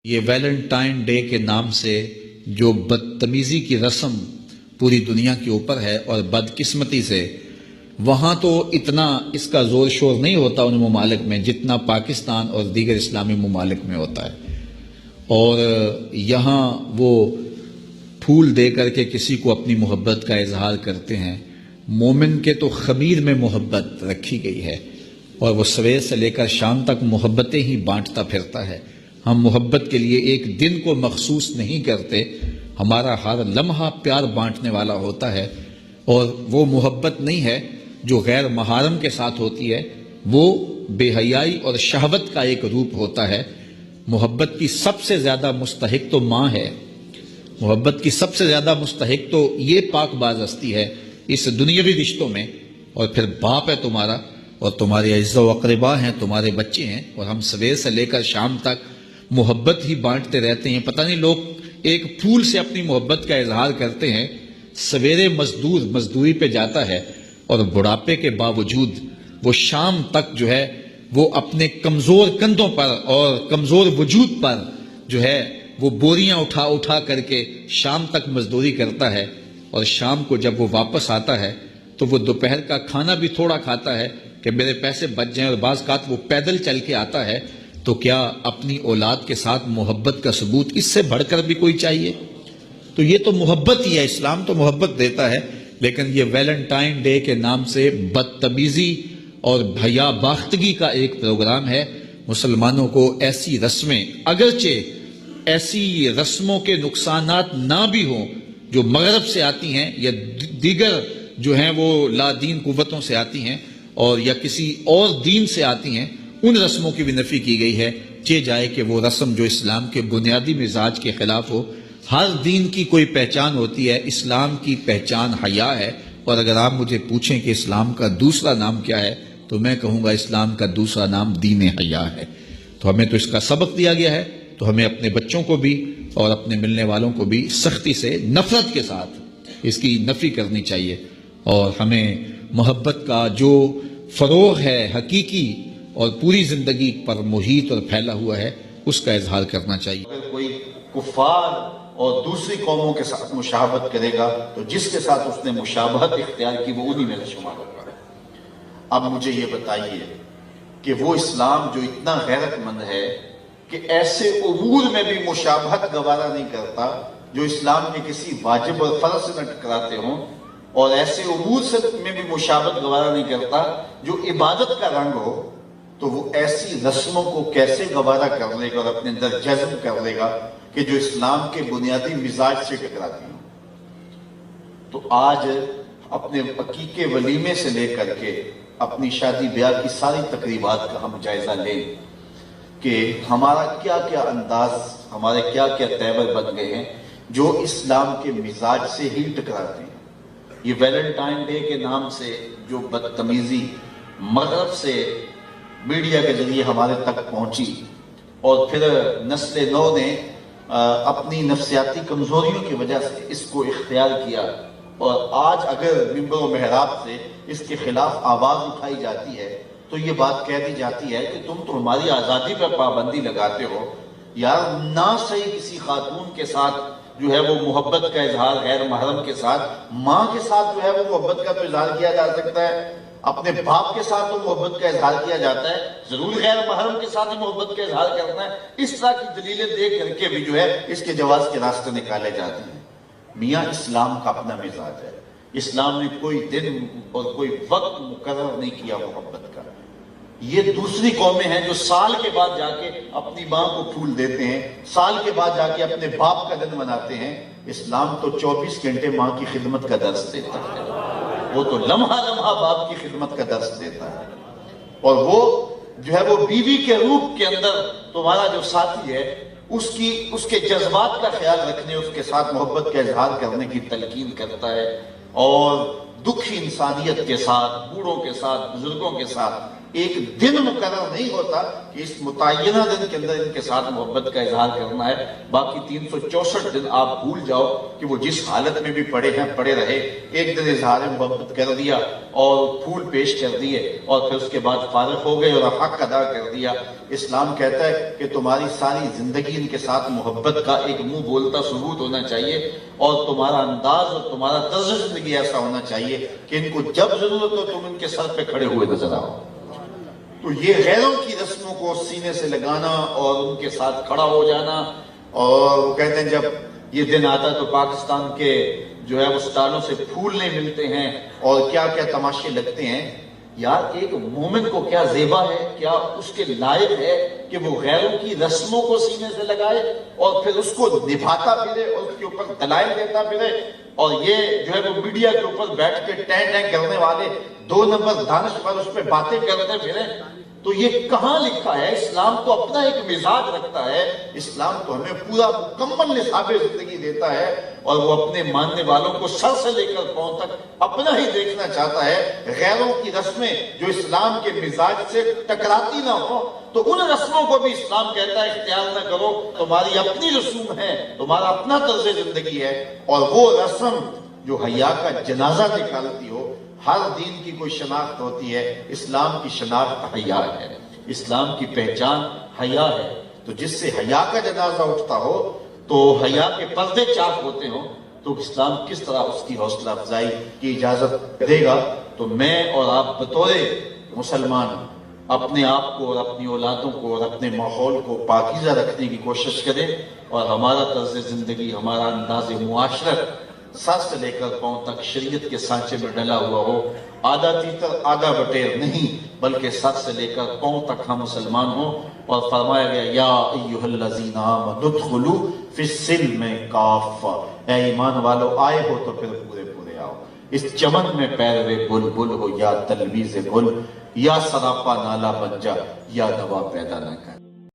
یہ Valentine day کے نام سے جو بدتمیزی کی رسم پوری دنیا کے اوپر ہے اور بدقسمتی سے وہاں تو اتنا اس کا زور شور نہیں ہوتا ان ممالک میں جتنا پاکستان اور دیگر اسلامی ممالک میں ہوتا ہے، اور یہاں وہ پھول دے کر کے کسی کو اپنی محبت کا اظہار کرتے ہیں۔ مومن کے تو خمیر میں محبت رکھی گئی ہے اور وہ سویر سے لے کر شام تک محبتیں ہی بانٹتا پھرتا ہے۔ ہم محبت کے لیے ایک دن کو مخصوص نہیں کرتے، ہمارا ہر لمحہ پیار بانٹنے والا ہوتا ہے، اور وہ محبت نہیں ہے جو غیر محارم کے ساتھ ہوتی ہے، وہ بے حیائی اور شہوت کا ایک روپ ہوتا ہے۔ محبت کی سب سے زیادہ مستحق تو ماں ہے، محبت کی سب سے زیادہ مستحق تو یہ پاک باز ہستی ہے اس دنیاوی رشتوں میں، اور پھر باپ ہے تمہارا، اور تمہارے اعزاء و اقربا ہیں، تمہارے بچے ہیں، اور ہم سویر سے لے کر شام تک محبت ہی بانٹتے رہتے ہیں۔ پتہ نہیں لوگ ایک پھول سے اپنی محبت کا اظہار کرتے ہیں، سویرے مزدور مزدوری پہ جاتا ہے اور بڑھاپے کے باوجود وہ شام تک جو ہے وہ اپنے کمزور کندھوں پر اور کمزور وجود پر جو ہے وہ بوریاں اٹھا اٹھا کر کے شام تک مزدوری کرتا ہے، اور شام کو جب وہ واپس آتا ہے تو وہ دوپہر کا کھانا بھی تھوڑا کھاتا ہے کہ میرے پیسے بچ جائیں، اور بعض اوقات وہ پیدل چل کے آتا ہے۔ تو کیا اپنی اولاد کے ساتھ محبت کا ثبوت اس سے بڑھ کر بھی کوئی چاہیے؟ تو یہ تو محبت ہی ہے، اسلام تو محبت دیتا ہے، لیکن یہ ویلنٹائن ڈے کے نام سے بدتمیزی اور بھیا باختگی کا ایک پروگرام ہے۔ مسلمانوں کو ایسی رسمیں، اگرچہ ایسی رسموں کے نقصانات نہ بھی ہوں جو مغرب سے آتی ہیں یا دیگر جو ہیں وہ لا دین قوتوں سے آتی ہیں اور یا کسی اور دین سے آتی ہیں، ان رسموں کی بھی نفی کی گئی ہے، چہ جائے کہ وہ رسم جو اسلام کے بنیادی مزاج کے خلاف ہو۔ ہر دین کی کوئی پہچان ہوتی ہے، اسلام کی پہچان حیا ہے، اور اگر آپ مجھے پوچھیں کہ اسلام کا دوسرا نام کیا ہے تو میں کہوں گا اسلام کا دوسرا نام دین حیا ہے۔ تو ہمیں تو اس کا سبق دیا گیا ہے، تو ہمیں اپنے بچوں کو بھی اور اپنے ملنے والوں کو بھی سختی سے، نفرت کے ساتھ اس کی نفی کرنی چاہیے، اور ہمیں محبت کا جو فروغ ہے حقیقی اور پوری زندگی پر محیط اور پھیلا ہوا ہے اس کا اظہار کرنا چاہیے۔ اگر کوئی کفار اور دوسری قوموں کے ساتھ مشابہت کرے گا تو جس کے ساتھ اس نے مشابہت اختیار کی وہ انہی میں شمار ہوگا۔ اب مجھے یہ بتائیے کہ وہ اسلام جو اتنا غیرت مند ہے کہ ایسے امور میں بھی مشابہت گوارا نہیں کرتا جو اسلام کے کسی واجب اور فرض سے نہ ٹکراتے ہوں، اور ایسے امور میں بھی مشابہت گوارا نہیں کرتا جو عبادت کا رنگ ہو، تو وہ ایسی رسموں کو کیسے گوارا کر لے گا اور اپنے اندر جذب کر لے گا کہ جو اسلام کے بنیادی مزاج سے ٹکراتی ہوں۔ تو آج اپنے عقیقے ولیمے سے لے کر کے اپنی شادی بیاہ کی ساری تقریبات کا ہم جائزہ لیں کہ ہمارا کیا کیا انداز، ہمارے کیا کیا تیور بن گئے ہیں جو اسلام کے مزاج سے ہی ٹکراتے ہیں۔ یہ ویلنٹائن ڈے کے نام سے جو بدتمیزی مغرب سے میڈیا کے ذریعے ہمارے تک پہنچی، اور پھر نسل نو نے اپنی نفسیاتی کمزوریوں کی وجہ سے اس کو اختیار کیا، اور آج اگر منبر و محراب سے اس کے خلاف آواز اٹھائی جاتی ہے تو یہ بات کہہ دی جاتی ہے کہ تم تو ہماری آزادی پر پابندی لگاتے ہو۔ یار نہ صحیح کسی خاتون کے ساتھ جو ہے وہ محبت کا اظہار غیر محرم کے ساتھ، ماں کے ساتھ جو ہے وہ محبت کا تو اظہار کیا جا سکتا ہے، اپنے باپ کے ساتھ تو محبت کا اظہار کیا جاتا ہے، ضرور غیر محرم کے ساتھ ہی محبت کا اظہار کرنا ہے۔ اس طرح کی دلیلیں دے کر کے بھی جو ہے اس کے جواز کے راستے نکالے جاتے ہیں۔ میاں اسلام کا اپنا مزاج ہے، اسلام نے کوئی دن اور کوئی وقت مقرر نہیں کیا محبت کا۔ یہ دوسری قومیں ہیں جو سال کے بعد جا کے اپنی ماں کو پھول دیتے ہیں، سال کے بعد جا کے اپنے باپ کا دن مناتے ہیں۔ اسلام تو 24 گھنٹے ماں کی خدمت کا درس دیتا ہے، وہ تو لمحہ لمحہ باپ کی خدمت کا درس دیتا ہے، اور وہ جو ہے وہ بیوی کے روپ کے اندر تمہارا جو ساتھی ہے اس کے جذبات کا خیال رکھنے، اس کے ساتھ محبت کا اظہار کرنے کی تلقین کرتا ہے، اور دکھی انسانیت کے ساتھ، بوڑھوں کے ساتھ، بزرگوں کے ساتھ ایک دن مقرر نہیں ہوتا کہ اس متعینہ دن کے اندر ان کے ساتھ محبت کا اظہار کرنا ہے، باقی 364 دن آپ بھول جاؤ کہ وہ جس حالت میں بھی پڑے ہیں پڑے رہے، ایک دن اظہار محبت کر دیا اور پھول پیش کر دیے اور پھر اس کے بعد فارغ ہو گئے اور حق ادا کر دیا۔ اسلام کہتا ہے کہ تمہاری ساری زندگی ان کے ساتھ محبت کا ایک منہ بولتا ثبوت ہونا چاہیے، اور تمہارا انداز اور تمہارا طرز زندگی ایسا ہونا چاہیے کہ ان کو جب ضرورت ہو تم ان کے سر پہ کھڑے ہوئے نظر آؤ۔ تو یہ غیروں کی رسموں کو سینے سے لگانا اور ان کے ساتھ کھڑا ہو جانا، اور وہ کہتے ہیں جب یہ دن آتا ہے تو پاکستان کے جو ہے وہ سٹالوں سے پھول نہیں ملتے ہیں اور کیا کیا تماشے لگتے ہیں۔ یار ایک مومن کو کیا زیبا ہے، کیا اس کے لائق ہے کہ وہ غیروں کی رسموں کو سینے سے لگائے اور پھر اس کو نبھاتا پھرے اور اس کے اوپر دلائل دیتا پھرے، اور یہ جو ہے وہ میڈیا کے اوپر بیٹھ کے ٹین ٹین کرنے والے 2 نمبر دانش پر اس پہ باتیں کرتے پھرے۔ تو یہ کہاں لکھا ہے؟ اسلام تو اپنا ایک مزاج رکھتا ہے، اسلام تو ہمیں پورا مکمل نصاب زندگی دیتا ہے، اور وہ اپنے ماننے والوں کو سر سے لے کر پاؤں تک اپنا ہی دیکھنا چاہتا ہے۔ غیروں کی رسمیں جو اسلام کے مزاج سے ٹکراتی نہ ہو تو ان رسموں کو بھی اسلام کہتا ہے اختیار نہ کرو، تمہاری اپنی رسوم ہے، تمہارا اپنا طرز زندگی ہے۔ اور وہ رسم جو حیا کا جنازہ نکالتی ہو، ہر دین کی کوئی شناخت ہوتی ہے، اسلام کی شناخت حیا ہے، اسلام کی پہچان حیا ہے۔ تو جس سے حیا کا جنازہ اٹھتا ہو تو حیا کے پردے چاک ہوتے ہوں، تو اسلام کس طرح اس کی حوصلہ افزائی کی اجازت دے گا؟ تو میں اور آپ بطور مسلمان اپنے آپ کو اور اپنی اولادوں کو اور اپنے ماحول کو پاکیزہ رکھنے کی کوشش کریں، اور ہمارا طرز زندگی، ہمارا انداز معاشرت سر سے لے کر پاؤں تک شریعت کے سانچے میں ڈلا ہوا ہو، آدھا تیتر آدھا بٹیر نہیں، بلکہ سر سے لے کر پاؤں تک ہم مسلمان ہوں۔ اور فرمایا گیا یا ایھا الذین آمنوا ادخلوا فی السلم کافہ، اے ایمان والو آئے ہو تو پھر پورے پورے آؤ۔ اس چمن میں پیروے بلبل ہو یا تلویز گل، یا سراپا نالا بن جا یا دوا پیدا نہ کر۔